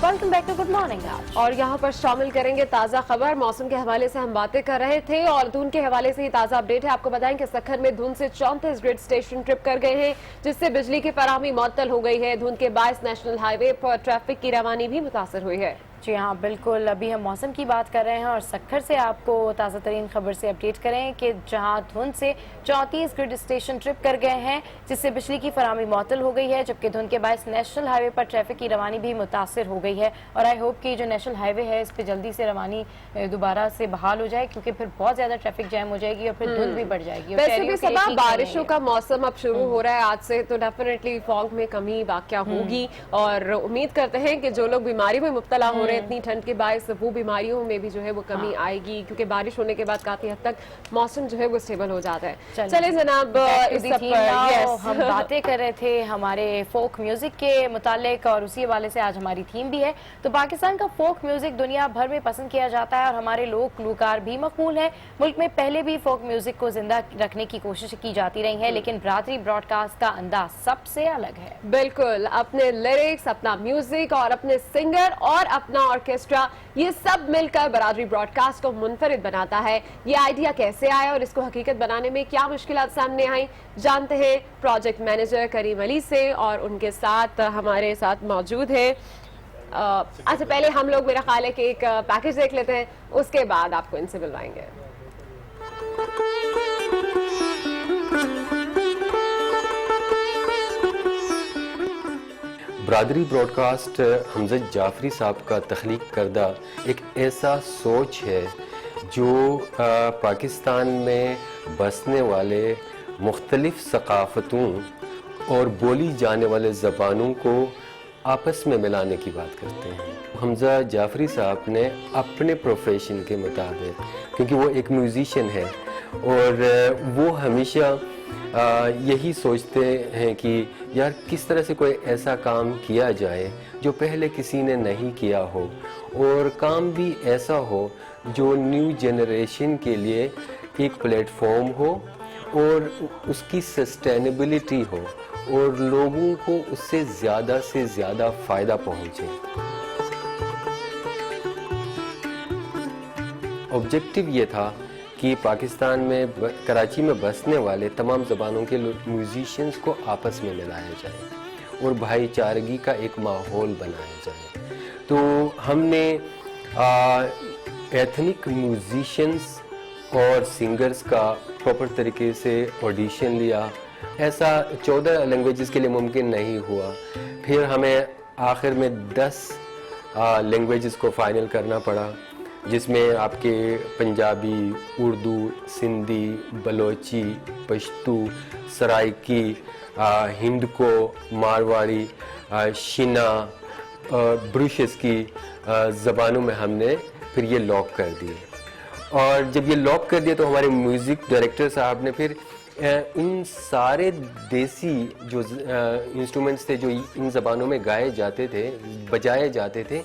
Welcome back to good morning आज। और यहाँ पर शामिल करेंगे ताजा खबर। मौसम के हवाले से हम बातें कर रहे थे और धुंध के हवाले से ही ताजा अपडेट है। आपको बताएं कि सखर में धुंध से 34 ग्रिड स्टेशन ट्रिप कर गए हैं, जिससे बिजली की फराहमी मुअत्तल हो गई है। धुंध के बायस नेशनल हाईवे पर ट्रैफिक की रवानी भी मुतासर हुई है। जी हाँ बिल्कुल, अभी हम मौसम की बात कर रहे हैं और सक्खर से आपको ताज़ा तरीन खबर से अपडेट करें कि जहाँ धुंध से 34 ग्रिड स्टेशन ट्रिप कर गए हैं, जिससे बिजली की फराहमी मुअत्तल हो गई है, जबकि धुंध के बायस नेशनल हाईवे पर ट्रैफिक की रवानी भी मुतासर हो गई है। और आई होप कि जो नेशनल हाईवे है इस पर जल्दी से रवानी दोबारा से बहाल हो जाए, क्योंकि फिर बहुत ज्यादा ट्रैफिक जैम हो जाएगी और फिर धुंध भी बढ़ जाएगी। वैसे भी सबा बारिशों का मौसम अब शुरू हो रहा है आज से, तो डेफिनेटली फॉग में कमी वाकया होगी और उम्मीद करते हैं कि जो लोग बीमारी में मुब्तला हो रहे हैं इतनी ठंड के बायस, वो बीमारियों में भी जो है वो कमी आएगी, क्योंकि बारिश होने के बाद काफी हद तक मौसम जो है वो स्टेबल हो जाता है। चले जनाब, इस सब पर हम बातें कर रहे थे हमारे फोक म्यूजिक के मुतालिक और उसी हवाले से आज हमारी थीम भी है। तो पाकिस्तान का फोक म्यूजिक दुनिया भर में पसंद किया जाता है और हमारे लोग गुलकार भी मकबूल हैं। मुल्क में पहले भी फोक म्यूजिक को जिंदा रखने की कोशिश की जाती रही है, लेकिन बरादरी ब्रॉडकास्ट का अंदाज सबसे अलग है। बिल्कुल, अपने लिरिक्स, अपना म्यूजिक और अपने सिंगर और अपना ऑर्केस्ट्रा, ये सब मिलकर बरादरी ब्रॉडकास्ट को मुनफरिद बनाता है। ये आइडिया कैसे आया और इसको हकीकत बनाने में क्या मुश्किलात सामने आई, जानते हैं प्रोजेक्ट मैनेजर करीम अली से, और उनके साथ हमारे साथ मौजूद है। अच्छा, पहले हम लोग मेरा ख्याल है कि एक पैकेज देख लेते हैं, उसके बाद आपको इनसे मिलवाएंगे। बरादरी ब्रॉडकास्ट हमजद जाफरी साहब का तख्लीक करदा एक ऐसा सोच है जो पाकिस्तान में बसने वाले मुख्तलिफ सकाफ़तों और बोली जाने वाले ज़बानों को आपस में मिलाने की बात करते हैं। हमजा जाफरी साहब ने अपने प्रोफेशन के मुताबिक, क्योंकि वो एक म्यूज़िशियन है और वो हमेशा यही सोचते हैं कि यार किस तरह से कोई ऐसा काम किया जाए जो पहले किसी ने नहीं किया हो, और काम भी ऐसा हो जो न्यू जनरेशन के लिए एक प्लेटफॉर्म हो और उसकी सस्टेनेबिलिटी हो और लोगों को उससे ज़्यादा फ़ायदा पहुँचे। ऑब्जेक्टिव ये था कि पाकिस्तान में कराची में बसने वाले तमाम ज़बानों के म्यूज़िशियंस को आपस में मिलाया जाए और भाईचारगी का एक माहौल बनाया जाए। तो हमने एथनिक म्यूज़िशियंस और सिंगर्स का प्रॉपर तरीके से ऑडिशन लिया। ऐसा 14 लैंग्वेजेस के लिए मुमकिन नहीं हुआ, फिर हमें आखिर में 10 लैंग्वेजेस को फाइनल करना पड़ा, जिसमें आपके पंजाबी, उर्दू, सिंधी, बलोची, पश्तू, सराइकी, हिंदको, मारवाड़ी, शिना, ब्रुशेस की ज़बानों में हमने फिर ये लॉक कर दिए। और जब ये लॉक कर दिया तो हमारे म्यूज़िक डायरेक्टर साहब ने फिर इन सारे देसी जो इंस्ट्रूमेंट्स थे जो इन ज़बानों में गाए जाते थे, बजाए जाते थे,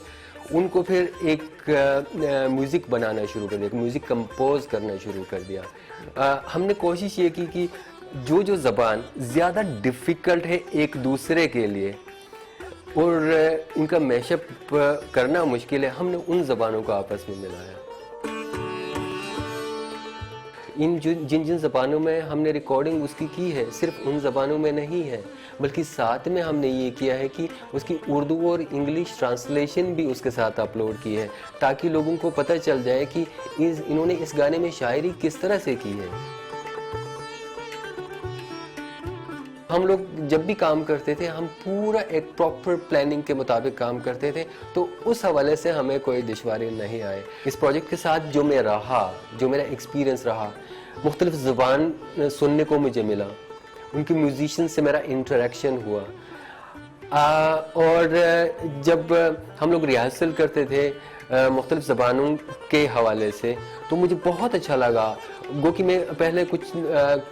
उनको फिर एक म्यूज़िक बनाना शुरू कर दिया, म्यूज़िक कंपोज करना शुरू कर दिया। हमने कोशिश ये की कि जो ज़बान ज़्यादा डिफ़िकल्ट है एक दूसरे के लिए और उनका मैशअप करना मुश्किल है, हमने उन ज़बानों को आपस में मिलाया। जिन ज़बानों में हमने रिकॉर्डिंग उसकी की है, सिर्फ उन ज़बानों में नहीं है, बल्कि साथ में हमने ये किया है कि उसकी उर्दू और इंग्लिश ट्रांसलेशन भी उसके साथ अपलोड की है, ताकि लोगों को पता चल जाए कि इन्होंने इस गाने में शायरी किस तरह से की है। हम लोग जब भी काम करते थे हम पूरा एक प्रॉपर प्लानिंग के मुताबिक काम करते थे, तो उस हवाले से हमें कोई दुश्वारी नहीं आए। इस प्रोजेक्ट के साथ जो मेरा एक्सपीरियंस रहा, मुख्तलिफ ज़बान सुनने को मुझे मिला, उनके म्यूज़िशियन से मेरा इंटरेक्शन हुआ, और जब हम लोग रिहर्सल करते थे मुख्तलिफ ज़बानों के हवाले से, तो मुझे बहुत अच्छा लगा। गो कि मैं पहले कुछ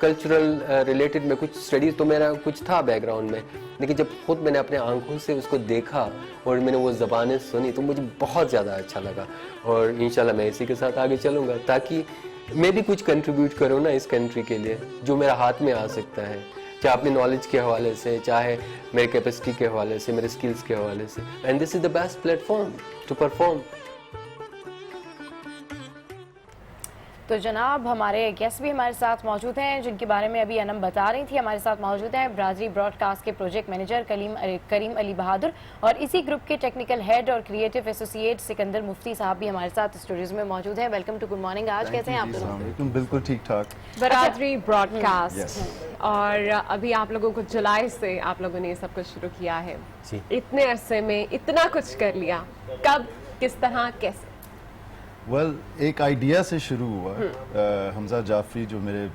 कल्चरल रिलेटेड में कुछ स्टडीज़ तो मेरा कुछ था बैकग्राउंड में, लेकिन जब खुद मैंने अपने आंखों से उसको देखा और मैंने वो ज़बानें सुनी तो मुझे बहुत ज़्यादा अच्छा लगा। और इंशाल्लाह मैं इसी के साथ आगे चलूँगा, ताकि मैं भी कुछ कंट्रीब्यूट करूँ ना इस कंट्री के लिए, जो मेरा हाथ में आ सकता है। चाहे अपनी नॉलेज के हवाले से, चाहे मेरे कैपेसिटी के हवाले से, मेरे स्किल्स के हवाले से। And this is the best platform to perform. तो जनाब हमारे गेस्ट भी हमारे साथ मौजूद हैं, जिनके बारे में अभी अनम बता रही थी। हमारे साथ मौजूद हैं बरादरी ब्रॉडकास्ट के प्रोजेक्ट मैनेजर करीम अली बहादुर और इसी ग्रुप के टेक्निकल हेड और क्रिएटिव एसोसिएट सिकंदर मुफ्ती साहब भी हमारे साथ स्टूडियोज में मौजूद हैं। Welcome to good morning. आज कैसे हैं आप लोग? बिल्कुल ठीक ठाक। बरादरी ब्रॉडकास्ट, और अभी आप लोगों को जुलाई से आप लोगों ने ये सब कुछ शुरू किया है। जी। इतने अरसे में इतना कुछ कर लिया, कब, किस तरह, कैसे? वेल, एक आइडिया से शुरू हुआ। हमजा जाफरी जो मेरे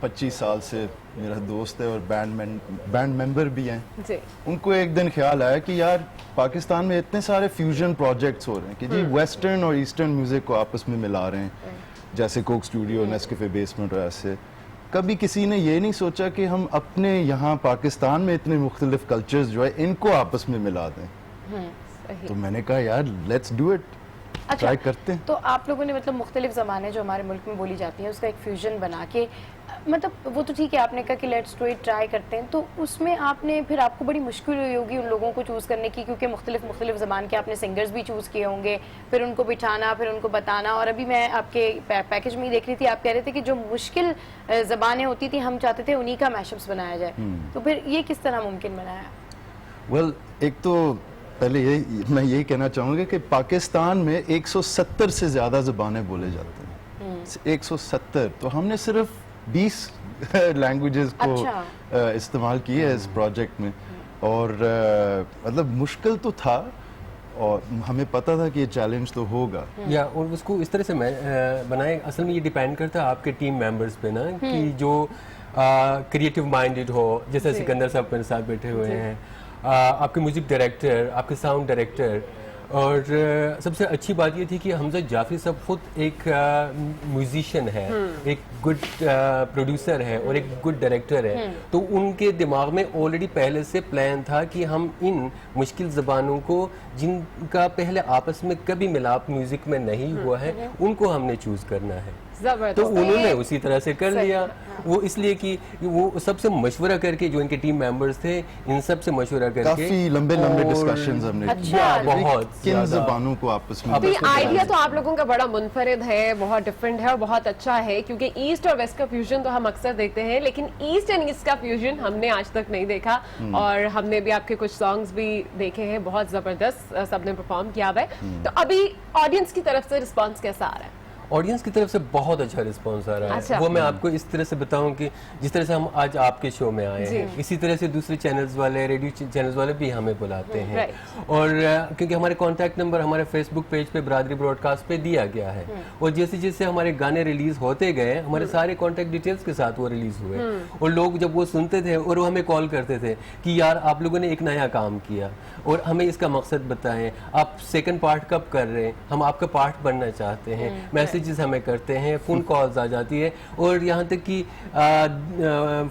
25 साल से मेरा दोस्त है और बैंड मेंबर भी हैं जी। उनको एक दिन ख्याल आया कि यार पाकिस्तान में इतने सारे फ्यूजन प्रोजेक्ट्स हो रहे हैं कि जी वेस्टर्न और ईस्टर्न म्यूजिक को आपस में मिला रहे हैं, जैसे कोक स्टूडियो, नेस्कैफे बेसमेंट और ऐसे। कभी किसी ने ये नहीं सोचा कि हम अपने यहाँ पाकिस्तान में इतने मुख्तलिफ कल्चर्स जो है इनको आपस में मिला दें। सही। तो मैंने कहा यार लेट्स डू इट, ट्राई करते हैं। तो आप लोगों ने मतलब मुख्तलिफ ज़बानें जो हमारे मुल्क में बोली जाती हैं उसका एक फ्यूजन बना के, मतलब वो तो ठीक है, आपने कहा कि लेट्स डू इट, ट्राई करते हैं, तो उसमें आपने फिर आपको बड़ी मुश्किल हुई होगी उन लोगों को चूज़ करने की, क्योंकि मुख्तलिफ ज़बान के आपने सिंगर्स भी चूज़ किए होंगे, फिर उनको बिठाना, फिर उनको बताना। और अभी मैं आपके पैकेज में ही देख रही थी, आप कह रहे थे कि जो मुश्किल ज़बानें होती थी हम चाहते थे उन्हीं का मैशअप्स बनाया जाए, तो फिर ये किस तरह मुमकिन बनाया? वेल, एक तो पहले मैं यही कहना चाहूँगा कि पाकिस्तान में 170 से ज़्यादा ज़बानें बोले जाते हैं। 170, तो हमने सिर्फ 20 लैंग्वेजेस को इस्तेमाल किए है इस प्रोजेक्ट में। और मतलब मुश्किल तो था और हमें पता था कि ये चैलेंज तो होगा। या और उसको इस तरह से बनाए, असल में ये डिपेंड करता है आपके टीम मेंबर्स पे ना, कि जो क्रिएटिव माइंडेड हो, जैसे सिकंदर साहब मेरे साथ बैठे हुए हैं, आपके म्यूजिक डायरेक्टर, आपके साउंड डायरेक्टर, और सबसे अच्छी बात ये थी कि हमजा जाफरी साहब खुद एक म्यूजिशियन है, एक गुड प्रोड्यूसर है और एक गुड डायरेक्टर है। तो उनके दिमाग में ऑलरेडी पहले से प्लान था कि हम इन मुश्किल ज़बानों को, जिनका पहले आपस में कभी मिलाप म्यूजिक में नहीं हुआ है, उनको हमने चूज़ करना है। तो उन्होंने उसी तरह से कर लिया। वो इसलिए कि वो सबसे मशवरा करके, जो इनके टीम मेंबर्स थे, इन सब से मशवरा करके काफी लंबे डिस्कशंस हमने बहुत किन ज़बानों को आपस में। आइडिया तो आप लोगों का बड़ा मुनफरिद है, बहुत डिफरेंट है और बहुत अच्छा है, क्योंकि ईस्ट और वेस्ट का फ्यूजन तो हम अक्सर देखते हैं, लेकिन ईस्ट एंड ईस्ट का फ्यूजन हमने आज तक नहीं देखा। और हमने भी आपके कुछ सॉन्ग्स भी देखे हैं, बहुत जबरदस्त सबने परफॉर्म किया हुआ है। तो अभी ऑडियंस की तरफ से रिस्पॉन्स कैसा आ रहा है? ऑडियंस की तरफ से बहुत अच्छा रिस्पांस आ रहा है। अच्छा। वो मैं आपको इस तरह से बताऊं कि जिस तरह से हम आज आपके शो में आए हैं, इसी तरह से दूसरे चैनल्स वाले, रेडियो चैनल्स वाले भी हमें बुलाते हैं। और क्योंकि हमारे कॉन्टैक्ट नंबर हमारे फेसबुक पेज पे बरादरी ब्रॉडकास्ट पे दिया गया है, और जैसे जैसे हमारे गाने रिलीज होते गए, हमारे सारे कॉन्टैक्ट डिटेल्स के साथ वो रिलीज हुए, और लोग जब वो सुनते थे और वो हमें कॉल करते थे कि यार आप लोगों ने एक नया काम किया और हमें इसका मकसद बताएं, आप सेकंड पार्ट कब कर रहे हैं, हम आपका पार्ट बनना चाहते हैं। मैसेजेस हमें करते हैं, फ़ोन कॉल्स आ जाती है, और यहाँ तक कि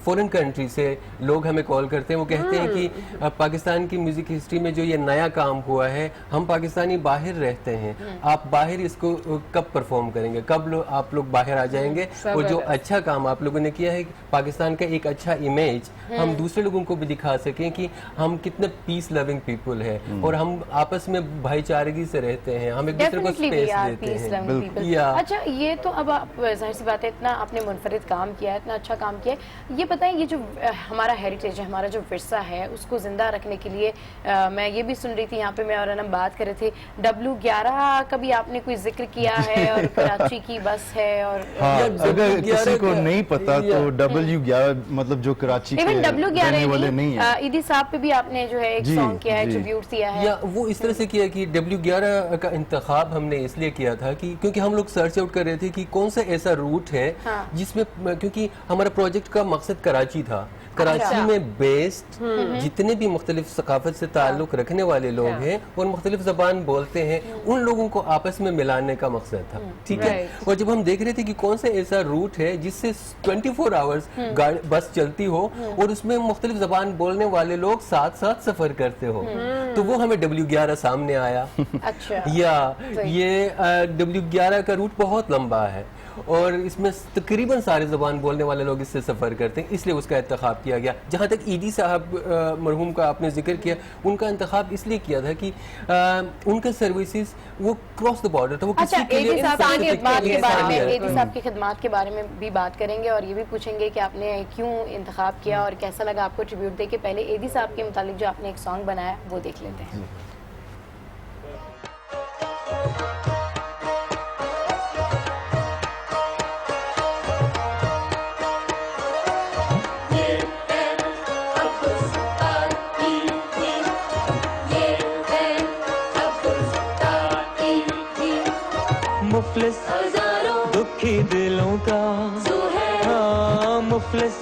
फॉरेन कंट्री से लोग हमें कॉल करते हैं। वो कहते हैं कि पाकिस्तान की म्यूज़िक हिस्ट्री में जो ये नया काम हुआ है, हम पाकिस्तानी बाहर रहते हैं, आप बाहर इसको कब परफॉर्म करेंगे, कब आप लोग बाहर आ जाएंगे, और जो अच्छा काम आप लोगों ने किया है, पाकिस्तान का एक अच्छा इमेज हम दूसरे लोगों को भी दिखा सकें कि हम कितने पीस लविंग पीपल है, और हम आपस में भाईचारगी से रहते हैं, हम एक दूसरे को स्पेस देते हैं। अच्छा, ये तो अब आप जाहिर सी बात है, इतना आपने मुनफरिद काम किया है, इतना अच्छा काम किया है, ये बताएं, ये जो हमारा हेरिटेज है, हमारा जो विरसा है, उसको जिंदा रखने के लिए मैं ये भी सुन रही थी, यहाँ पे मैं और अनम बात कर रहे थे, W11 का भी आपने कोई जिक्र किया है, और कराची की बस है, और अगर किसी को नहीं पता तो W11 मतलब जो कराची के रहने वाले नहीं है, ईदी साहब पे भी आपने जो है एक सॉन्ग किया है, ट्रिब्यूट दिया है। या वो इस तरह से किया कि W11 का इंतखाब हमने इसलिए किया था कि क्योंकि हम लोग सर्च आउट कर रहे थे कि कौन सा ऐसा रूट है जिसमें, क्योंकि हमारा प्रोजेक्ट का मकसद कराची था, कराची में बेस्ड जितने भी मुख्तलिफ सकाफत से ताल्लुक रखने वाले लोग हैं और मुख्तलिफ जबान बोलते हैं, उन लोगों को आपस में मिलाने का मकसद था। ठीक है। और जब हम देख रहे थे कि कौन सा ऐसा रूट है जिससे 24 आवर्स बस चलती हो और उसमें मुख्तलिफ जबान बोलने वाले लोग साथ साथ सफर करते हो, तो वो हमें W11 सामने आया। अच्छा। या ये W11 का रूट बहुत लंबा है, और इसमें तकरीबन सारे ज़बान बोलने वाले लोग इससे सफ़र करते हैं, इसलिए उसका इंतखाब किया गया। जहाँ तक ईदी साहब मरहूम का आपने जिक्र किया, उनका इंतखाब इसलिए किया था कि उनका सर्विसेज वो क्रॉस द बॉर्डर था, वो अच्छा, किसी के लिए एडी साहब की इंसानियत खिदमत के बारे में, इंसानियत। एडी साहब की खिदमत के बारे में भी बात करेंगे और ये भी पूछेंगे कि आपने क्यों इंतखाब किया और कैसा लगा आपको ट्रिब्यूट दे के। पहले एडी साहब के मुतालिक जो आपने एक सॉन्ग बनाया वो देख लेते हैं। मुफलिस दुखी दिलों का, हाँ मुफलिस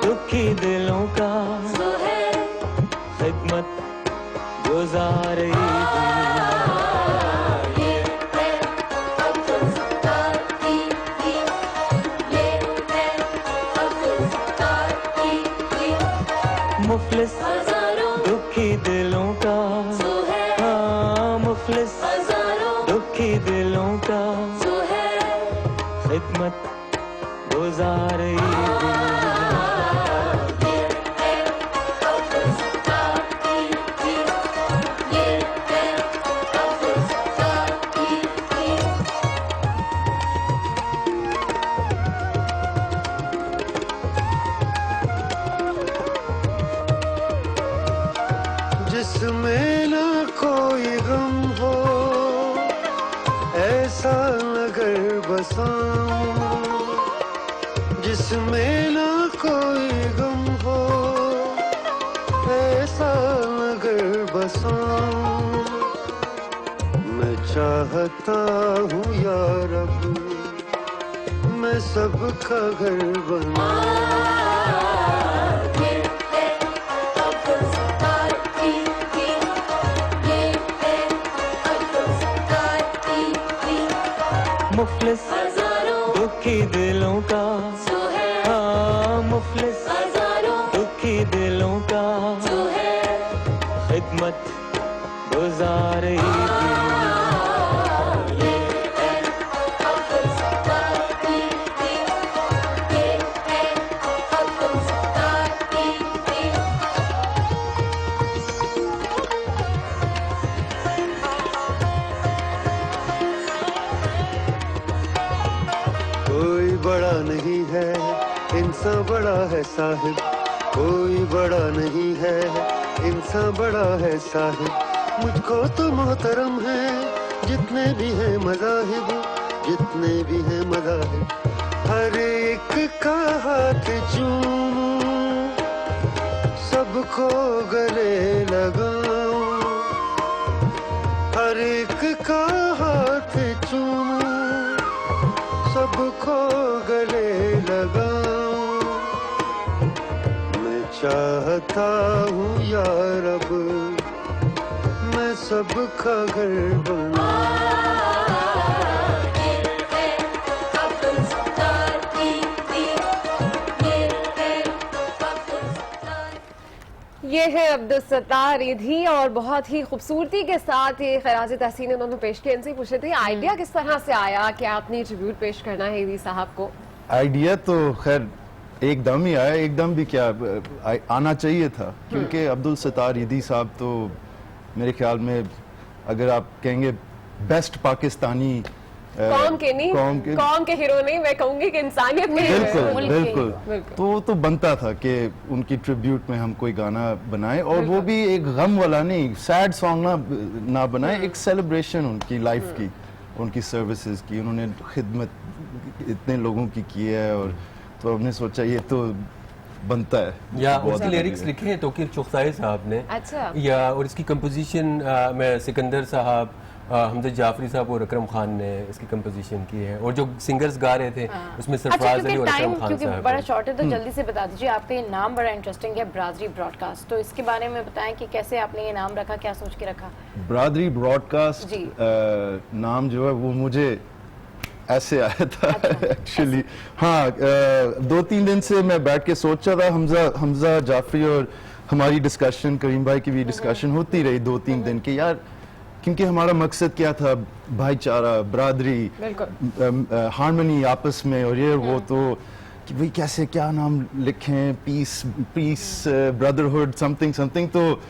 दुखी दिलों का खिदमत गुजार मुफलिस दुखी दिलों का, हाँ मुफलिस दुखी दिलों का खिदमत गुजार जिसमें ना कोई गम हो, ऐसा नगर बसाऊं जिसमें ना कोई गम हो, ऐसा नगर बसाऊं। मैं चाहता हूँ या रब मैं सबका घर बनाऊं। मुफलिस दुखी दिलों का, हाँ मुफलिस दुखी दिलों का खिदमत गुजार कोई बड़ा नहीं है इंसान बड़ा है साहिब, कोई बड़ा नहीं है इंसान बड़ा है साहिब। मुझको तो मोहतरम है जितने भी हैं मज़ाहिब, जितने भी हैं मज़ाहिब। हर एक का हाथ चूमूं, सबको गले लगाऊं। हर एक का हाथ चूमूं, सबको गले लगाऊं। मैं चाहता हूँ या रब मैं सबका घर बनाऊं। ये है अब्दुल सत्तार ईदी और बहुत ही खूबसूरती के साथ ये खराज तहसीन उन्होंने पेश किया। इनसे पूछे थे आइडिया किस तरह से आया कि आपने ट्रिब्यूट पेश करना है ईदी साहब को? आइडिया तो खैर एकदम ही आया, एकदम भी क्या आना चाहिए था, क्योंकि अब्दुल सत्तार ईदी साहब तो मेरे ख्याल में अगर आप कहेंगे बेस्ट पाकिस्तानी कौम के नहीं, कौम के हीरो नहीं, मैं कहूंगी कि इंसानियत के हीरो हैं। बिल्कुल बिल्कुल तो बनता था कि उनकी ट्रिब्यूट में हम कोई गाना बनाएं, और वो भी एक गम वाला नहीं, सैड सॉन्ग ना बनाए, एक सेलिब्रेशन उनकी लाइफ की, उनकी सर्विसेज की। उन्होंने खिदमत इतने लोगों की की है, और तो हमने सोचा ये तो बनता है। या उसके लिरिक्स लिखे हैं तोकीर चुगताई साहब ने। अच्छा। या और इसकी कंपोजिशन में सिकंदर साहब, हमजद जाफरी साहब और अकरम खान ने इसकी कंपोजिशन की है, और जो सिंगर्स गा रहे थे उसमें सरफराज अली और अकरम खान क्योंकि साहब बड़ा हैं। शॉर्ट है तो जल्दी से बता दीजिए। आपका ये नाम बड़ा इंटरेस्टिंग है, बरादरी ब्रॉडकास्ट, तो इसके बारे में बताएं कि कैसे आपने ये नाम रखा, क्या सोच के रखा? बरादरी ब्रॉडकास्ट जी। नाम जो है वो मुझे ऐसे आया था एक्चुअली। हाँ, 2-3 दिन से मैं बैठ के सोच रहा था, हमजा जाफरी और हमारी डिस्कशन, करीम भाई की भी डिस्कशन होती रही 2-3 दिन की, यार क्योंकि हमारा मकसद क्या था, भाईचारा, बरादरी, बिल्कुल। हार्मनी आपस में, और ये वो तो कि भाई कैसे क्या नाम लिखें, पीस ब्रदरहुड समथिंग समथिंग। तो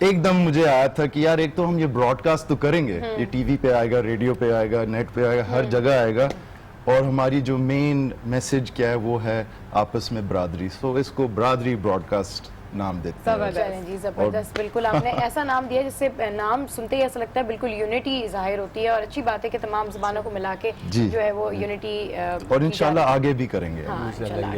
एकदम मुझे आया था कि यार एक तो हम ये ब्रॉडकास्ट तो करेंगे, ये टीवी पे आएगा, रेडियो पे आएगा, नेट पे आएगा, हर जगह आएगा, और हमारी जो मेन मैसेज क्या है वो है आपस में बरादरी। सो इसको बरादरी ब्रॉडकास्ट नाम देते हैं। चलें जी, जबरदस्त। बिल्कुल आपने ऐसा नाम दिया जिससे नाम सुनते ही ऐसा लगता है बिल्कुल यूनिटी जाहिर होती है, और अच्छी बात है कि तमाम ज़बानों को मिला के जी। जो है वो यूनिटी और इंशाल्लाह आगे भी करेंगे।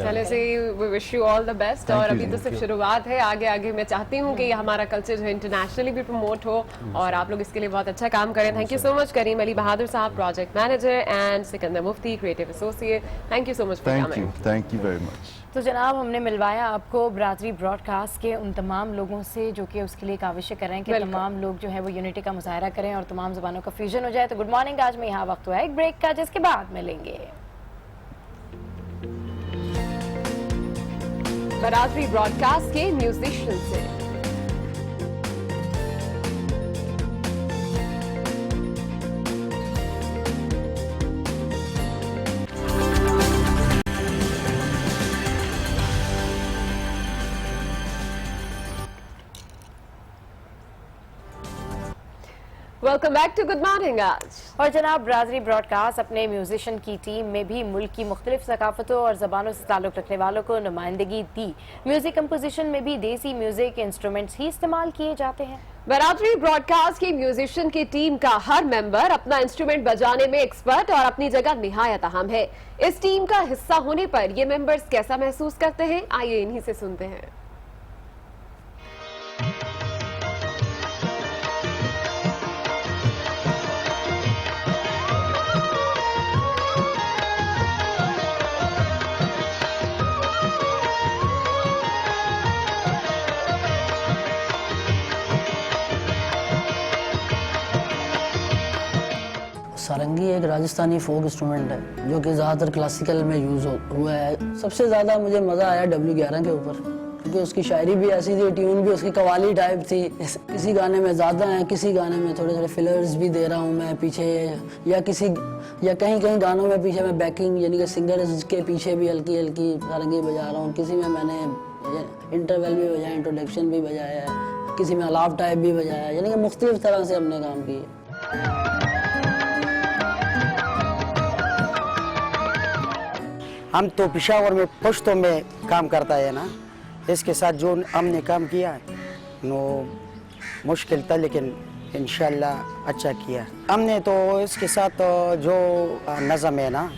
चले से we wish you all the best. Thank और you, अभी तो thank सिर्फ you. शुरुआत है, आगे आगे मैं चाहती हूँ कि हमारा कल्चर जो है इंटरनेशनली भी प्रमोट हो, और आप लोग इसके लिए बहुत अच्छा काम करें। थैंक यू सो मच करीम अली बहादुर साहब, project manager, and Sikandar Mufti, creative associate. Thank you so much for coming. Thank you very much. तो जनाब हमने मिलवाया आपको बरादरी ब्रॉडकास्ट के उन तमाम लोगों से जो कि उसके लिए काविश कर रहे हैं कि बिल्कुल। तमाम लोग जो है वो यूनिटी का मुजाहरा करें और तमाम ज़बानों का फ्यूजन हो जाए। तो गुड मॉर्निंग, आज में यहाँ वक्त हुआ है एक ब्रेक का, जिसके बाद मिलेंगे बरादरी ब्रॉडकास्ट के म्यूजिशियन से। Welcome back to good morning. आज और जनाब बरादरी ब्रॉडकास्ट अपने म्यूजिशियन की टीम में भी मुल्क की मुख्तलिफ सकाफतों और ज़बानों से ताल्लुक़ रखने वालों को नुमाइंदगी दी। म्यूजिक कंपोजिशन में भी देसी म्यूजिक इंस्ट्रूमेंट्स ही इस्तेमाल किए जाते हैं। बरादरी ब्रॉडकास्ट की म्यूजिशियन की टीम का हर मेंबर अपना इंस्ट्रूमेंट बजाने में एक्सपर्ट और अपनी जगह निहायत अहम है। इस टीम का हिस्सा होने पर ये मेंबर्स कैसा महसूस करते हैं, आइए इन्हीं से सुनते हैं। सारंगी एक राजस्थानी फोक इंस्ट्रूमेंट है जो कि ज़्यादातर क्लासिकल में यूज़ हुआ है। सबसे ज़्यादा मुझे मज़ा आया W11 के ऊपर, क्योंकि उसकी शायरी भी ऐसी थी, ट्यून भी उसकी कवाली टाइप थी। किसी गाने में ज़्यादा है, किसी गाने में थोड़े थोड़े फिलर्स भी दे रहा हूँ मैं पीछे, या कहीं कहीं गानों में पीछे मैं बैकिंग यानी कि सिंगर के पीछे भी हल्की हल्की सारंगी बजा रहा हूँ। किसी में मैंने इंटरवल भी बजाया, इंट्रोडक्शन भी बजाया है, किसी में अलाव टाइप भी बजाया है, यानी कि मुख्तलिफ तरह से हमने काम किया। हम तो पेशावर में पुश्तों में काम करता है ना, इसके साथ जो हमने काम किया नो मुश्किल था, लेकिन इंशाल्लाह अच्छा किया हमने। तो इसके साथ जो नज़म है ना,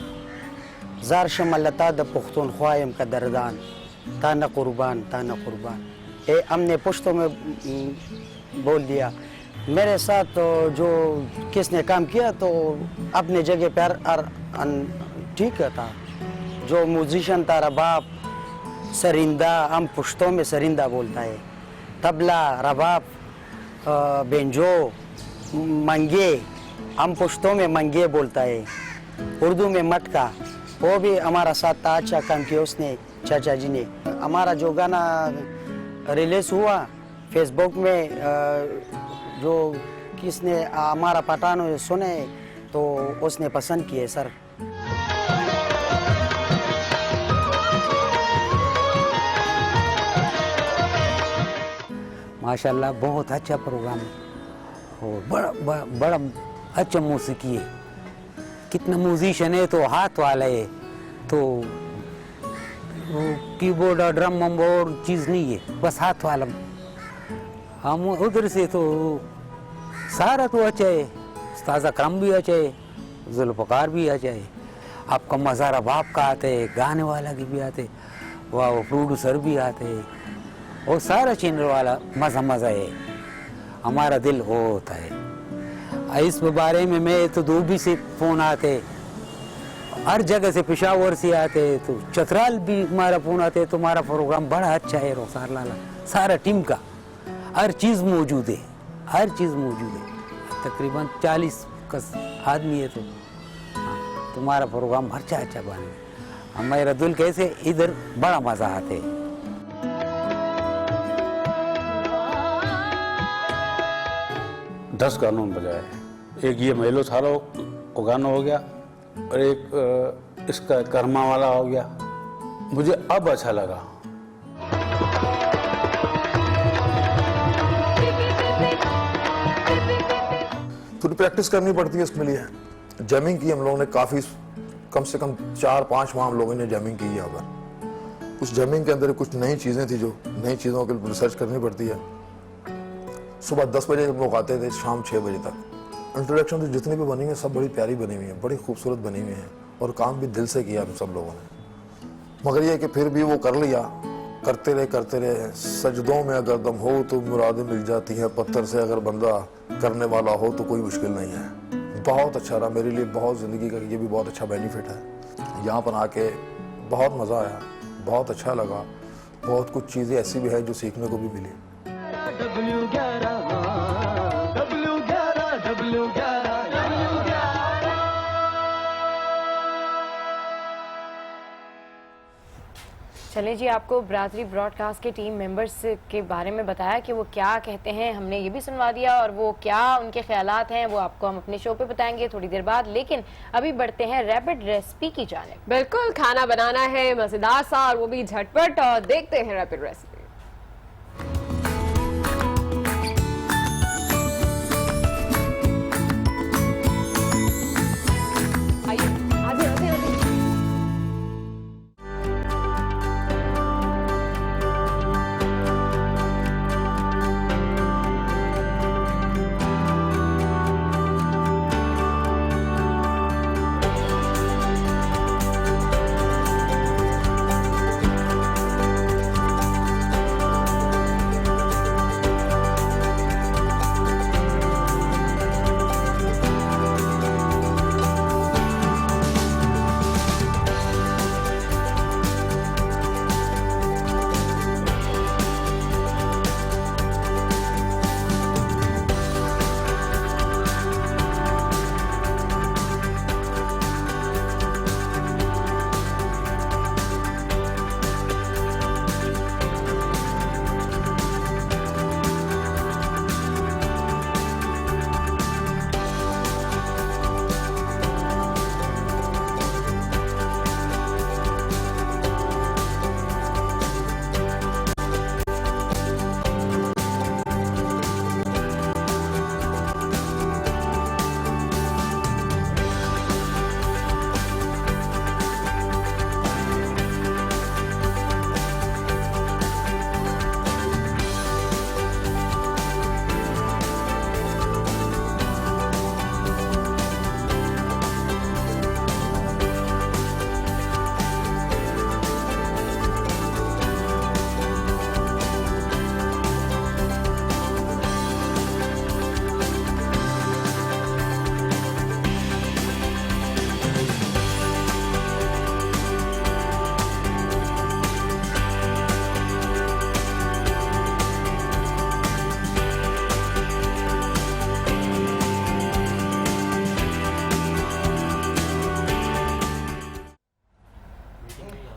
जार शमलता द पुख्तूनख्वायम का दरदान ताना कुर्बान ताना कुर्बान, ये हमने पुश्तों में बोल दिया। मेरे साथ जो किसने काम किया तो अपने जगह पर ठीक था। जो म्यूजिशियन था रबाब, सरिंदा, हम पुश्तों में सरिंदा बोलता है, तबला, रबाब, बेंजो, मंगे, हम पुश्तों में मंगे बोलता है, उर्दू में मटका, वो भी हमारा साथ था। अच्छा काम किया उसने, चाचा जी ने। हमारा जो गाना रिलीज हुआ फेसबुक में, जो किसने हमारा पठान सुने तो उसने पसंद किए सर। माशाल्लाह बहुत अच्छा प्रोग्राम है और बड़ा अच्छा मौसीकी है। कितना म्यूजिशियन है तो हाथ वाला है, तो कीबोर्ड और ड्रम और चीज़ नहीं है, बस हाथ वाला। हम उधर से तो सारा तो अच्छा है, ताज़ा क्रम भी अच्छा है, जुल्फ़कार भी अच्छा है, आपका मज़ारा बाप का आते है, गाने वाला की भी आते, वह प्रोड्यूसर भी आते हैं, और सारा चैनल वाला मज़ा है। हमारा दिल वो होता है। इस बारे में मैं तो दूबी से फ़ोन आते, हर जगह से, पेशावर से आते, तो चतराल भी हमारा फ़ोन आते, तुम्हारा प्रोग्राम बड़ा अच्छा है रुखसार लाला, सारा टीम का हर चीज़ मौजूद है, हर चीज़ मौजूद है। तकरीबन 40 का आदमी है, तो तुम्हारा प्रोग्राम अच्छा बने। हमारा दिल कैसे इधर बड़ा मज़ा आते है। 10 गानों में बजाया है। एक ये मेलो थारो वो गाना हो गया और एक इसका कर्मा वाला हो गया। मुझे अब अच्छा लगा। थोड़ी प्रैक्टिस करनी पड़ती है इसके लिए। जैमिंग की हम लोगों ने काफ़ी, कम से कम 4-5 माह हम लोगों ने जैमिंग की यहाँ पर। उस जैमिंग के अंदर कुछ नई चीज़ें थी, जो नई चीज़ों की रिसर्च करनी पड़ती है। सुबह 10 बजे हम लोग आते थे, शाम 6 बजे तक। इंट्रोडक्शन तो जितनी भी बनी हुई है सब बड़ी प्यारी बनी हुई है, बड़ी खूबसूरत बनी हुई है और काम भी दिल से किया हम सब लोगों ने। मगर ये कि फिर भी वो कर लिया, करते रहे। सजदों में अगर दम हो तो मुरादें मिल जाती हैं, पत्थर से अगर बंदा करने वाला हो तो कोई मुश्किल नहीं है। बहुत अच्छा रहा मेरे लिए, बहुत ज़िंदगी का ये भी बहुत अच्छा बेनिफिट है। यहाँ पर आके बहुत मज़ा आया, बहुत अच्छा लगा। बहुत कुछ चीज़ें ऐसी भी है जो सीखने को भी मिली। चलिए जी, आपको बरादरी ब्रॉडकास्ट के टीम मेंबर्स के बारे में बताया कि वो क्या कहते हैं, हमने ये भी सुनवा दिया और वो क्या उनके ख्यालात हैं वो आपको हम अपने शो पे बताएंगे थोड़ी देर बाद। लेकिन अभी बढ़ते हैं रैपिड रेसिपी की जानिब। बिल्कुल, खाना बनाना है मजेदार सा और वो भी झटपट, और देखते हैं रैपिड रेसिपी।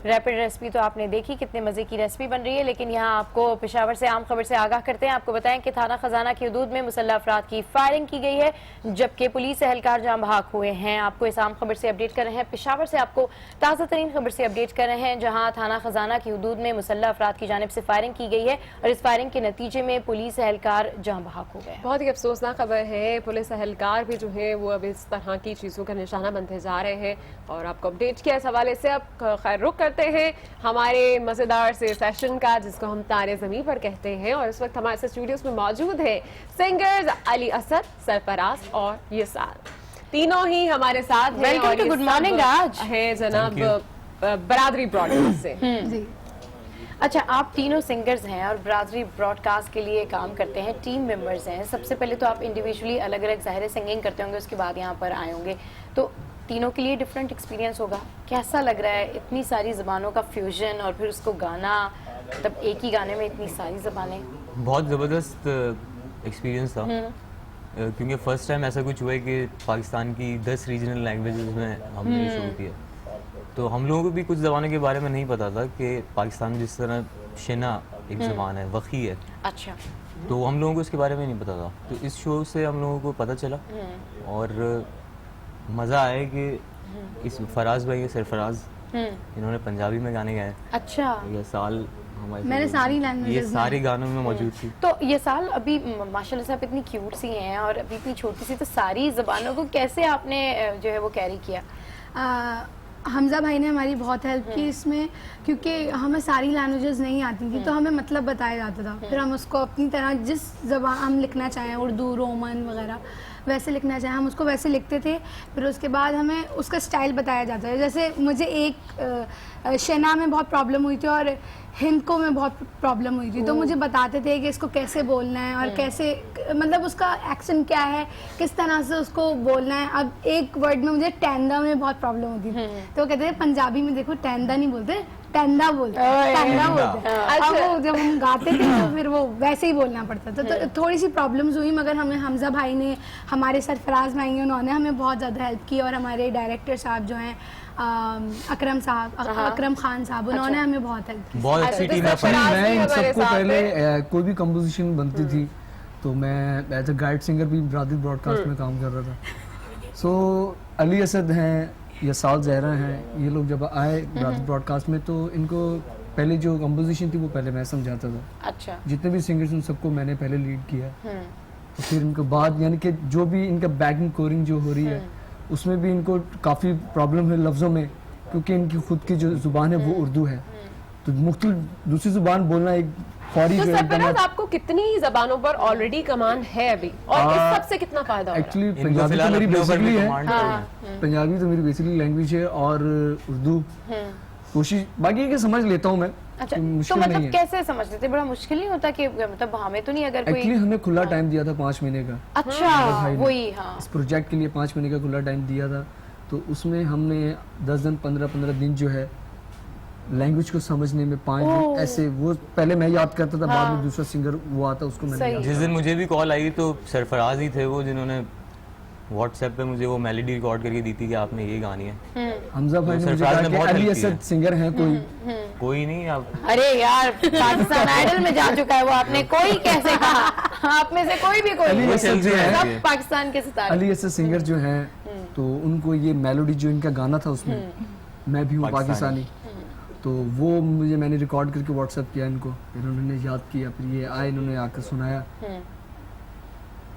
रैपिड रेसिपी तो आपने देखी, कितने मजे की रेसिपी बन रही है। लेकिन यहाँ आपको पेशावर से आम खबर से आगाह करते हैं। आपको बताएं कि थाना खजाना की हदूद में मुसल्लह अफराद की फायरिंग की गई है, जबकि पुलिस एहलकार जाम बहक हुए हैं। आपको इस आम खबर से अपडेट कर रहे हैं। पेशावर से आपको ताज़ा तरीन खबर से अपडेट कर रहे हैं, जहाँ थाना खजाना की हदूद में मुसल्लह अफराद की जानिब से फायरिंग की गई है और इस फायरिंग के नतीजे में पुलिस एहलकार जाम बहक हो गए। बहुत ही अफसोसनाक खबर है। पुलिस एहलकार भी जो है वो अब इस तरह की चीज़ों का निशाना बनते जा रहे हैं और आपको अपडेट किया इस हवाले से। अब खैर रुख करते हैं हमारे मज़ेदार से सेशन का, जिसको हम तारे ज़मीं पर कहते हैं। और इस वक्त हमारे साथ स्टूडियोज में मौजूद है सिंगर्स अली असद, सरफराज और यसार, तीनों ही हमारे साथ हैं। वेलकम टू गुड मॉर्निंग आज है जनाब बरादरी ब्रॉडकास्ट से। जी, अच्छा, आप तीनों सिंगर्स हैं और बरादरी ब्रॉडकास्ट के लिए काम करते हैं, टीम मेंबर्स हैं। सबसे पहले तो आप इंडिविजुअली अलग अलग ज़ाहिर सिंगिंग करते होंगे, उसके बाद यहाँ पर आए होंगे, तो तीनों के लिए डिफरेंट एक्सपीरियंस होगा। कैसा लग रहा है इतनी सारी ज़बानों का फ्यूजन और फिर उसको गाना, मतलब एक ही गाने में इतनी सारी ज़बानें? बहुत ज़बरदस्त एक्सपीरियंस था, क्योंकि फ़र्स्ट टाइम ऐसा कुछ हुआ है कि पाकिस्तान की 10 रीजनल लैंग्वेजेस में हमने शो किया। तो हम लोगों को भी कुछ ज़बानों के बारे में नहीं पता था कि पाकिस्तान में जिस तरह शिना एक ज़बान है, वखी है। अच्छा। तो हम लोगों को इसके बारे में नहीं पता था, तो इस शो से हम लोगों को पता चला और मज़ा आया कि इस फराज भाई सरफराज इन्होंने पंजाबी में गाने गाए। अच्छा, ये साल मैंने सारी लैंग्वेजेस ये सारे गानों में मौजूद थी। तो ये साल अभी माशाल्लाह से आप इतनी क्यूट सी हैं और अभी इतनी छोटी सी, तो सारी ज़बानों को कैसे आपने जो है वो कैरी किया? हमजा भाई ने हमारी बहुत हेल्प की इसमें, क्योंकि हमें सारी लैंग्वेजेस नहीं आती थी, तो हमें मतलब बताया जाता था, फिर हम उसको अपनी तरह जिस ज़बान हम लिखना चाहें, उर्दू, रोमन वगैरह वैसे लिखना चाहें हम उसको वैसे लिखते थे। फिर उसके बाद हमें उसका स्टाइल बताया जाता है। जैसे मुझे एक शना में बहुत प्रॉब्लम हुई थी और हिंद को में बहुत प्रॉब्लम हुई थी, तो मुझे बताते थे कि इसको कैसे बोलना है और कैसे, मतलब उसका एक्शन क्या है, किस तरह से उसको बोलना है। अब एक वर्ड में मुझे टेंदा में बहुत प्रॉब्लम होती थी, तो कहते थे पंजाबी में देखो टेंदा नहीं बोलते, टेंदा बोलते, टेंदा बोलते। अब वो जब हम गाते थे तो फिर वो वैसे ही बोलना पड़ता था, तो थोड़ी सी प्रॉब्लम्स हुई, मगर हमें हमजा भाई ने, हमारे सरफराज भाई हैं, उन्होंने हमें बहुत ज़्यादा हेल्प की, और हमारे डायरेक्टर साहब जो हैं अकरम खान साहब, उन्होंने हमें बहुत हेल्प की। बहुत अच्छी टीम है। मैं इन सबको पहले कोई भी कंपोजिशन बनती थी तो मैं एज अ गाइड सिंगर भी बरादरी ब्रॉडकास्ट में काम कर रहा था। सो अली असद हैं या साल जहरा हैं, ये लोग जब आए बरादरी ब्रॉडकास्ट में तो इनको पहले जो कंपोजिशन थी वो पहले मैं समझाता था। अच्छा, जितने भी सिंगर्स उन सबको मैंने पहले लीड किया, तो फिर इनके बाद यानी कि जो भी इनका बैकिंग कोरिंग जो हो रही है उसमें भी इनको काफ़ी प्रॉब्लम है लफ्ज़ों में, क्योंकि इनकी खुद की जो ज़ुबान है वो उर्दू है, तो मुख्तलिफ दूसरी ज़ुबान बोलना एक फौरी तो जो सरफराज, आपको कितनी जबानों पर ऑलरेडी कमांड है अभी, और इस सब से कितना फायदा हो रहा है? एक्चुअली पंजाबी तो मेरी बेसिकली है, पंजाबी तो मेरी बेसिकली लैंग्वेज है, और उर्दू कोशिश बाकी के समझ लेता हूँ मैं। अच्छा, तो मतलब कैसे समझ लेते? बड़ा मुश्किल नहीं होता कि मतलब हमें तो नहीं, अगर कोई एक्चुअली हमें खुला टाइम दिया था 5 महीने का। अच्छा, वही, हाँ, इस प्रोजेक्ट के लिए 5 महीने का खुला टाइम दिया था, तो उसमें हमने 10 दिन 15 दिन जो है लैंग्वेज को समझने में 5 दिन ऐसे, वो पहले मैं याद करता था, बाद में दूसरा सिंगर वो आता उसको मैंने जिस दिन मुझे भी कॉल आई तो सरफराज ही थे वो जिन्होंने व्हाट्सएप पे मुझे वो मेलोडी रिकॉर्ड करके दी थी कि आपने ये गानी है। हमजा भाई ने मुझे कहा कि अली असद सिंगर हैं कोई नहीं आप। अरे यार, पाकिस्तान आइडल में जा चुका है वो, आपने कोई कैसे कहा? आप में से कोई भी कोई, सब पाकिस्तान के सितारे। अली असद सिंगर जो हैं, तो उनको ये मेलोडी जो इनका गाना था उसमें मैं भी हूँ पाकिस्तानी, तो वो मुझे मैंने रिकॉर्ड करके व्हाट्सएप किया इनको, इन्होंने याद किया, फिर ये आए, इन्होंने आकर सुनाया,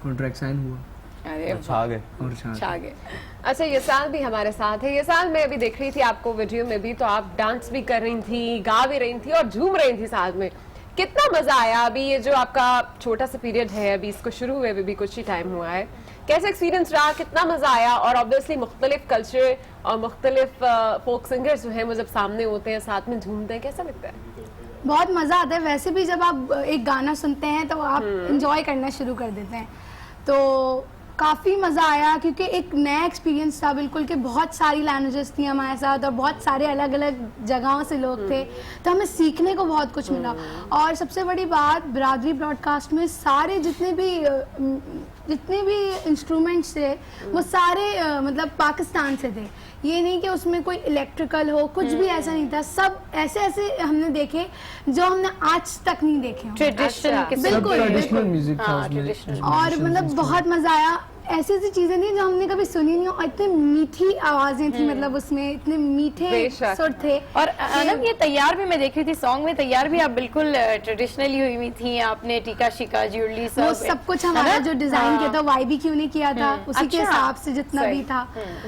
कॉन्ट्रैक्ट साइन हुआ। अरे छा गए और छा गए। अच्छा, ये साल भी हमारे साथ है। ये साल मैं अभी देख रही थी आपको वीडियो में भी, तो आप डांस भी कर रही थी, गा भी रही थी और झूम रही थी साथ में। कितना मजा आया? अभी ये जो आपका छोटा सा पीरियड है, अभी इसको शुरू हुए भी कुछ ही टाइम हुआ है, कैसा एक्सपीरियंस रहा? कितना मजा आया? और ऑब्वियसली मुख्तलिफ कल्चर और मुख्तलिफ फोक सिंगर्स जो हैं वो जब सामने होते हैं, साथ में झूमते हैं, कैसा लगता है? बहुत मजा आता है। वैसे भी जब आप एक गाना सुनते हैं तो आप इंजॉय करना शुरू कर देते हैं, तो काफ़ी मज़ा आया, क्योंकि एक नया एक्सपीरियंस था बिल्कुल, कि बहुत सारी लैंग्वेजेस थी हमारे साथ और बहुत सारे अलग अलग जगहों से लोग थे, तो हमें सीखने को बहुत कुछ मिला। और सबसे बड़ी बात, बरादरी ब्रॉडकास्ट में सारे जितने भी इंस्ट्रूमेंट्स थे वो सारे मतलब पाकिस्तान से थे। ये नहीं कि उसमें कोई इलेक्ट्रिकल हो, कुछ भी ऐसा नहीं था, सब ऐसे ऐसे हमने देखे जो हमने आज तक नहीं देखे। ट्रेडिशनल, बिल्कुल ट्रेडिशनल म्यूजिक था उसमें, और मतलब बहुत मजा आया। ऐसी ऐसी चीजें थी जो हमने कभी सुनी नहीं, और इतनी मीठी आवाजें थी, मतलब उसमें इतने मीठे सुर थे। और अनम, ये तैयार भी मैं देख रही थी, सॉन्ग में तैयार भी आप बिल्कुल ट्रेडिशनली हुई हुई थी, आपने टीका शिका ज्वेलरी सब कुछ हमारा जो डिजाइन किया था YBQ ने किया था, उसी के हिसाब से जितना भी था,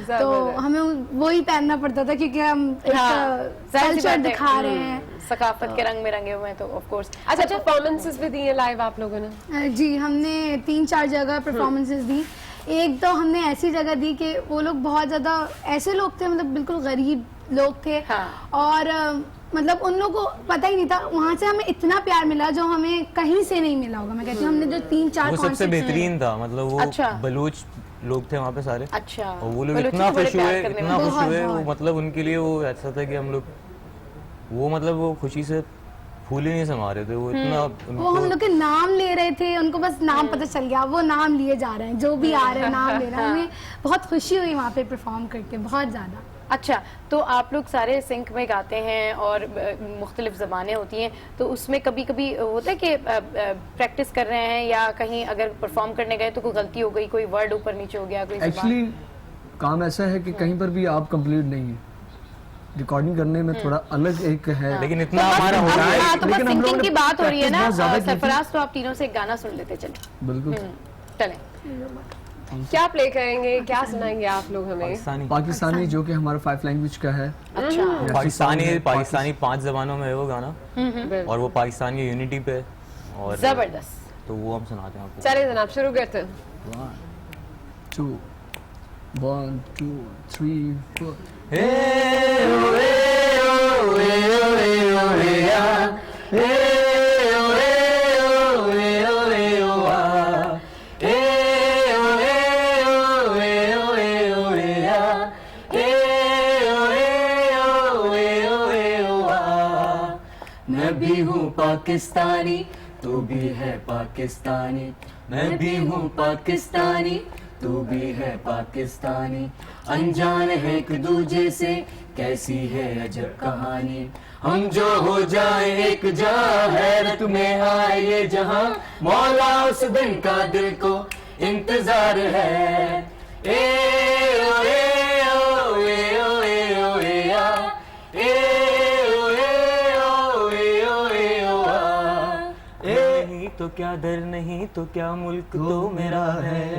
तो हमें वही पहनना पड़ता था, क्योंकि हम कल्चर दिखा रहे हैं, सकाफत के रंग में रंगे हुए हैं, तो ऑफ कोर्स। अच्छा, परफॉर्मेंसेस भी दी है लाइव आप लोगों ने? जी, हमने 3-4 जगह परफॉर्मेंसेस दी। एक तो हमने ऐसी जगह दी कि वो लोग बहुत ज़्यादा ऐसे लोग थे, मतलब बिल्कुल गरीब लोग थे, और मतलब उन लोगों को पता ही नहीं था, वहाँ से हमें इतना प्यार मिला जो हमें कहीं से नहीं मिला होगा। मैं कहती हूँ हमने जो 3-4 वो सबसे बेहतरीन था, मतलब वो बलूच लोग थे वहाँ पे सारे। अच्छा, और वो लोग इतना खुश हुए, वो मतलब उनके लिए वो ऐसा था कि हम लोग वो मतलब वो खुशी से फूल ही नहीं समा रहे थे, वो इतना वो हम लोग के नाम ले रहे थे, उनको बस नाम पता चल गया, वो नाम लिए जा रहे हैं, जो भी आ रहे हैं नाम ले रहे हैं। हमें बहुत खुशी हुई वहाँ पे परफॉर्म करके, बहुत ज़्यादा। अच्छा, तो आप लोग सारे सिंक में गाते हैं और मुख्तलिफ ज़बानें होती हैं, तो उसमें कभी कभी होता है कि प्रैक्टिस कर रहे हैं या कहीं अगर परफॉर्म करने गए तो कोई गलती हो गई, कोई वर्ड ऊपर नीचे हो गया, कोई एक्चुअली काम ऐसा है कि कहीं पर भी आप कंप्लीट नहीं है, रिकॉर्डिंग करने में थोड़ा अलग एक है, लेकिन इतना हमारा हो रहा है। तो बस लेकिन हम लोगों सिंगिंग ने की बात हो रही है ना, practice बहुत ज़्यादा की थी। सरफराज, तो आप तीनों से एक गाना सुन लेते चले। बिल्कुल। चलें। क्या प्ले करेंगे, क्या सुनाएंगे आप लोग हमें? पाकिस्तानी जो कि हमारा 5 लैंग्वेज का है। अच्छा। पाकिस्तानी 5 जबानों में है वो गाना, और वो पाकिस्तान की यूनिटी पे, और जबरदस्त, तो वो हम सुनाते हैं आपको। चलिए जनाब शुरू करते हैं। 1 2 3 4 मैं भी हूँ पाकिस्तानी, तू भी है पाकिस्तानी, मैं भी हूँ पाकिस्तानी, तू भी है पाकिस्तानी, अनजान है एक दूजे से कैसी है अजब कहानी, हम जो हो जाए एक जहां, हैरत में आए ये जहां, मौला उस दिन का दिल को इंतजार है। ए ओ ए ओ ए ओ ए ओ ए आ, ए ओ ए ओ ए ओ ए ओ आ, नहीं तो क्या डर, नहीं तो क्या मुल्क तो मेरा है,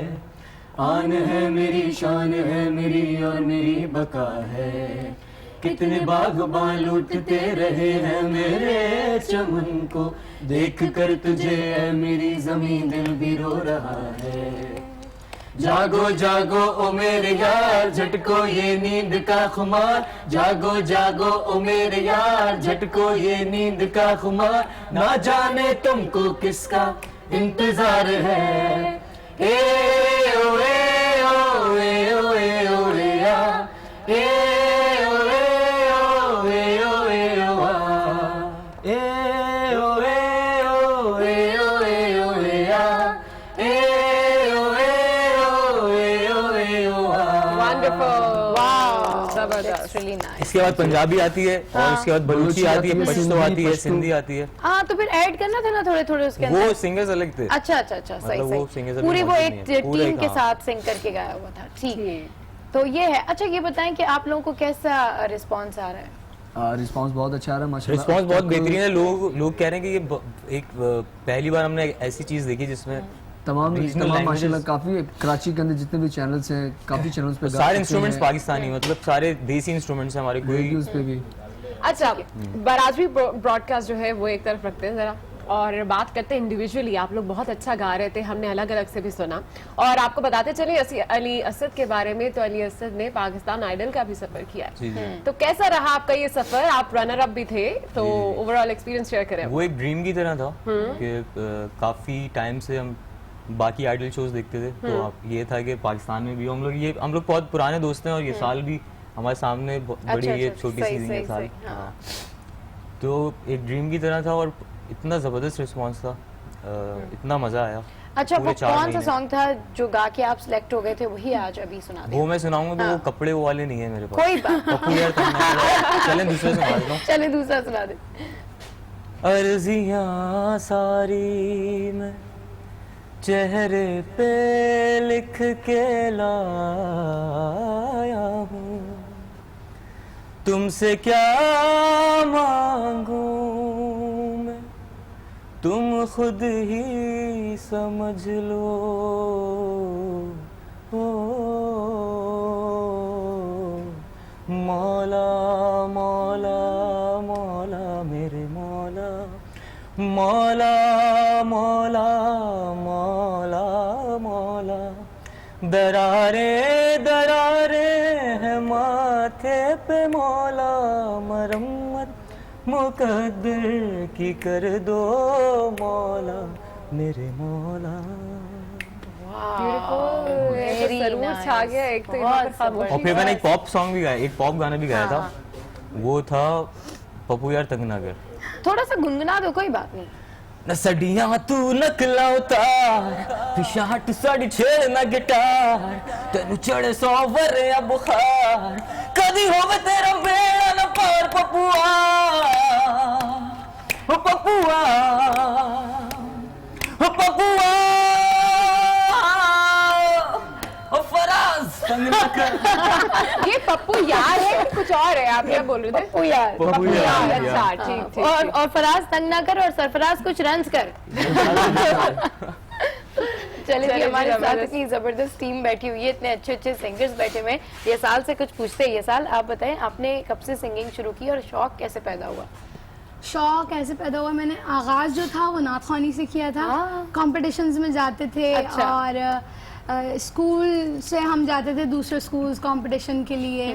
आन है मेरी, शान है मेरी और मेरी बका है, कितने बागबान लूटते रहे हैं मेरे चमन को, देख कर तुझे है मेरी जमीन दिल भी रो रहा है, जागो जागो ओ मेरे यार, झटको ये नींद का खुमार, जागो जागो ओ मेरे यार, झटको ये नींद का खुमार, ना जाने तुमको किसका इंतजार है। ए ओ ए ओ ए ओ ए ओ ए आ, ए ओ ए ओ ए ओ ए ओ आ, ए ओ ए ओ ए ओ ए ओ ए आ, ए ओ ए ओ ए ओ ए ओ आ। वंडरफुल, वाओ, जबरदस्त, रियली नाइस। इसके बाद पंजाबी आती है, और उसके बाद बलूची आती है, पश्तो आती है, सिंधी आती है। हाँ, तो फिर ऐड करना था ना थोड़े थोड़े उसके अंदर। वो सिंगर्स अलग थे। अच्छा अच्छा अच्छा, सही मतलब वो सही, singers पूरी अभी वो मौजूद एक नहीं है, पूरे टीम के हाँ। साथ सिंग करके गाया हुआ था। ठीक, तो ये है। अच्छा, ये बताएं कि आप लोगों को कैसा रिस्पॉन्स आ रहा है? रिस्पांस बहुत अच्छा आ रहा है माशाल्लाह। रिस्पांस बहुत बेहतरीन है। लोग कह रहे हैं कि ये एक पहली बार हमने ऐसी चीज देखी जिसमें तमाम माशाल्लाह काफी कराची के अंदर जितने भी चैनल्स हैं, काफी चैनल्स पे सारे इंस्ट्रूमेंट्स पाकिस्तानी, मतलब सारे देसी इंस्ट्रूमेंट्स हैं हमारे, कोई उस पे भी। अच्छा, बरादरी ब्रॉडकास्ट जो है वो एक तरफ रखते हैं जरा, और बात करते हैं इंडिविजुअली। आप लोग बहुत अच्छा गा रहे थे, हमने अलग अलग से भी सुना, और आपको बताते चले अली असद के बारे में। तो अली असद ने पाकिस्तान आइडल का भी सफर किया है, तो कैसा रहा आपका ये सफर? आप रनर अप भी थे, तो ओवरऑल एक्सपीरियंस शेयर करें। वो एक ड्रीम की तरह था कि काफी टाइम से हम बाकी आइडल शोज देखते थे, तो आप ये था कि पाकिस्तान में भी हम लोग बहुत पुराने दोस्त हैं, और ये साल भी हमारे सामने बड़ी ये छोटी सी है साल। हाँ। तो एक ड्रीम की तरह था, और इतना जबरदस्त रिस्पांस था, इतना मजा आया। अच्छा, वो कौन सा सॉन्ग था जो गा के आप सिलेक्ट हो गए थे? वही आज अभी सुना दे। वो मैं सुनाऊंगा, तो वो कपड़े वो वाले नहीं है मेरे पास। कोई बात। चलें दूसरे सुना देता हूं। चलें दूसरा सुना दे। अर्जियां सारी मैं चेहरे पे लिख के लाया हूँ, तुमसे क्या मांगू मैं, तुम खुद ही समझ लो। ओ मौला मौला मौला मेरे मौला, मौला मौला मौला मौला, दरारे दरारे है माथे पे मौला, मरम्मत मुकद्दर की कर दो मौला मेरे मौला। छा गया एक तो और फिर मैंने एक पॉप सॉन्ग भी गाया, एक पॉप गाना भी गाया था, वो था पप्पू यार तंगनागर। थोड़ा सा गुनगुना दो, कोई बात नहीं। न सडियां तू नकला उतार, पिछाट साड़ी छेड़ ना गिटार, तेनू चढ़े 100 वर्रे बुखार, कदी होवे तेरा बेड़ा न पार पपुआ ओ पपुआ ओ पपुआ ओ फराज ये पप्पू यार है कि कुछ और है? आप क्या बोल रहे थे? पप्पू यार। पप्पू यार, अच्छा ठीक ठीक। और फराज तंग ना कर और सरफराज कुछ रन्स कर। चलिए जी, हमारे साथ इतनी जबरदस्त टीम बैठी हुई है, इतने अच्छे अच्छे सिंगर्स बैठे हुए हैं। ये साल से कुछ पूछते हैं। ये साल आप बताएं, आपने कब से सिंगिंग शुरू की और शौक कैसे पैदा हुआ? शौक ऐसे पैदा हुआ, मैंने आगाज जो था वो नात ख़्वानी से किया था। कॉम्पिटिशन्स में जाते थे। अच्छा। और स्कूल से हम जाते थे दूसरे स्कूल्स कंपटीशन के लिए,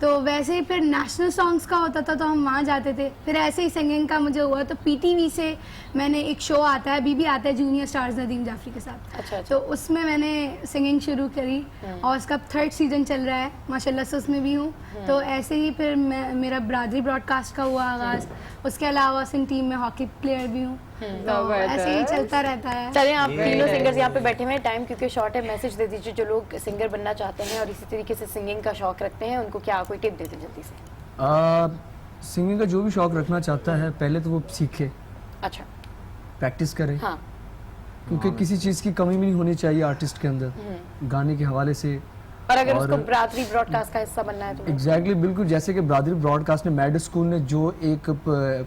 तो वैसे ही फिर नेशनल सॉन्ग्स का होता था तो हम वहाँ जाते थे। फिर ऐसे ही सिंगिंग का मुझे हुआ तो पीटीवी से मैंने एक शो आता है, बीबी आता है, जूनियर स्टार्स नदीम जाफरी के साथ। अच्छा। तो उसमें मैंने सिंगिंग शुरू करी और उसका 3rd सीजन चल रहा है माशाल्लाह से, उसमें भी हूँ। तो ऐसे ही फिर मेरा बरादरी ब्रॉडकास्ट का हुआ आगाज़। उसके अलावा सिंग टीम में हॉकी प्लेयर भी हूँ। तो ऐसे ही चलता रहता है। चलें, आप तीनों सिंगर्स यहाँ पे बैठे हुए हैं, टाइम क्योंकि शॉर्ट है, मैसेज दे दीजिए जो लोग सिंगर बनना चाहते हैं और इसी तरीके से सिंगिंग का शौक रखते हैं, उनको क्या कोई टिप दे दे जल्दी से। सिंगिंग का जो भी शौक रखना चाहता है पहले तो वो सीखे, अच्छा, प्रैक्टिस करे। हाँ। क्योंकि किसी चीज़ की कमी भी नहीं होनी चाहिए आर्टिस्ट के अंदर, गाने के हवाले से। और अगर उसको बरादरी ब्रॉडकास्ट का हिस्सा बनना है तो एग्जैक्टली बिल्कुल, जैसे कि बरादरी ब्रॉडकास्ट ने मैड स्कूल ने जो एक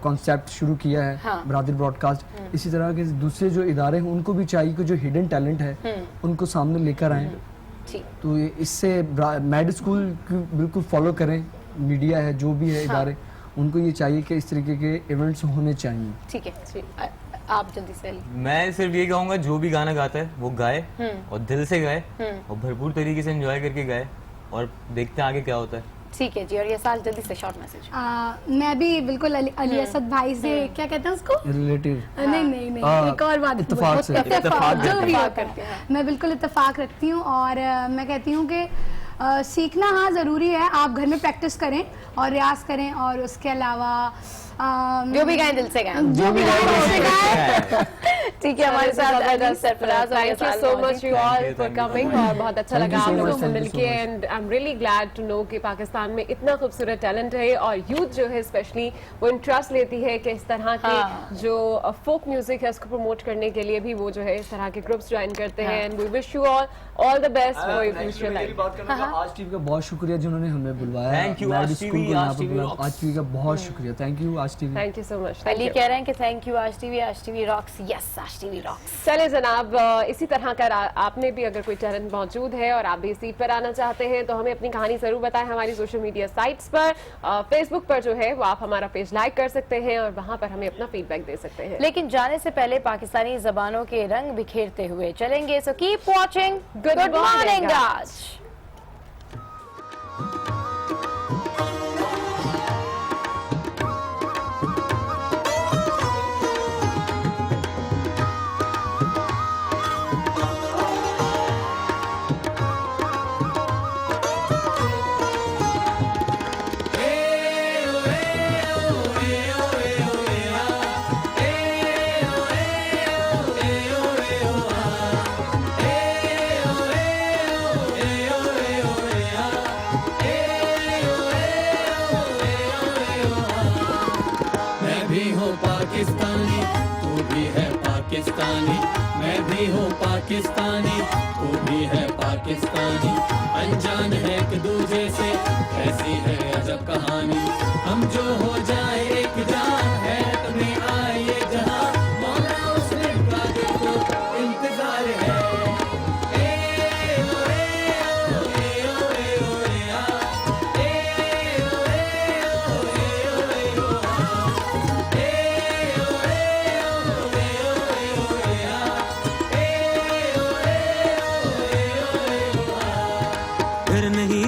कॉन्सेप्ट शुरू किया है, हाँ। बरादरी ब्रॉडकास्ट, इसी तरह के दूसरे जो इदारे हैं उनको भी चाहिए कि जो हिडन टैलेंट है उनको सामने लेकर आएं। तो इससे मैड स्कूल बिल्कुल फॉलो करें। मीडिया है, जो भी है इदारे, उनको ये चाहिए कि इस तरीके के इवेंट्स होने चाहिए। ठीक है, आप जल्दी से। मैं सिर्फ ये कहूँगा, जो भी गाना गाता है वो गाए और दिल से गाए और भरपूर तरीके से एंजॉय करके गाए, और देखते हैं आगे क्या होता है। ठीक है जी। और ये साल जल्दी से शॉर्ट मैसेज। मैं भी बिल्कुल अली असद भाई से, क्या कहते हैं उसको, रिलेटिव, नहीं, एक और बात, इत्तेफाक से, जो भी करते हैं, मैं बिल्कुल इत्तेफाक रखती हूँ। और मैं कहती हूँ कि सीखना हाँ ज़रूरी है, आप घर में प्रैक्टिस करें और रियाज करें, और उसके अलावा जो भी गाएं दिल से गाएं, जो भी गाएं दिल से गाएं। ठीक है, हमारे साथ Sarfaraz, thank you so much you all for coming, और बहुत अच्छा लगा आप लोगों को मिलके, and I am really glad to know कि पाकिस्तान में इतना खूबसूरत टैलेंट है, और यूथ जो है स्पेशली वो इंटरेस्ट लेती है कि इस तरह के जो फोक म्यूजिक है उसको प्रमोट करने के लिए भी वो जो है इस तरह के ग्रुप्स ज्वाइन करते हैं। And we wish you all the best for your future life. आज टीवी का बहुत शुक्रिया जिन्होंने हमें बुलवाया। थैंक यू आज टीवी का बहुत शुक्रिया। थैंक यू आज TV. Thank you so much. Ali कह रहे हैं कि थैंक यू आज टीवी रॉक्स। यस, आज टीवी रॉक्स। चले जनाब, इसी तरह का आपने भी अगर कोई टैलेंट मौजूद है और आप भी सीट पर आना चाहते हैं तो हमें अपनी कहानी जरूर बताएं हमारी सोशल मीडिया साइट्स पर। फेसबुक पर जो है वो आप हमारा पेज लाइक कर सकते हैं और वहां पर हमें अपना फीडबैक दे सकते हैं। लेकिन जाने से पहले पाकिस्तानी जबानों के रंग बिखेरते हुए चलेंगे। So keep watching. Good morning आज। पाकिस्तानी, तू भी है पाकिस्तानी, मैं भी हूँ पाकिस्तानी, तू भी है पाकिस्तानी। अनजान है एक दूजे से, ऐसी है अजब कहानी। हम जो हो जाए एक जान है, तुम्हें आए ये जहां, मौला उसने का देखो इंतजार है।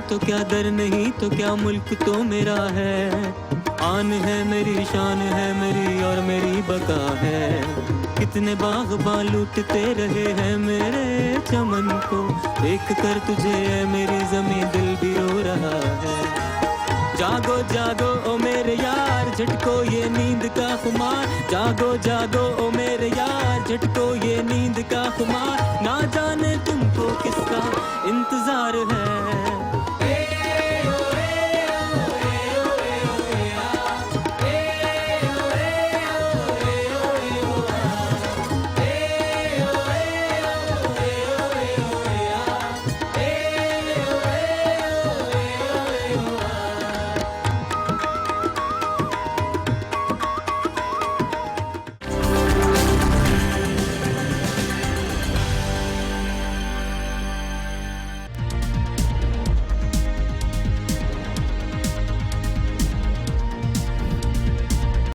तो क्या डर नहीं तो क्या, मुल्क तो मेरा है। आन है मेरी, शान है मेरी और मेरी बका है। कितने बाग़बान लूटते रहे हैं मेरे चमन को, देख कर तुझे मेरी ज़मीं दिल भी रो रहा है। जागो जागो ओ मेरे यार, झटको ये नींद का खुमार, जागो जागो ओ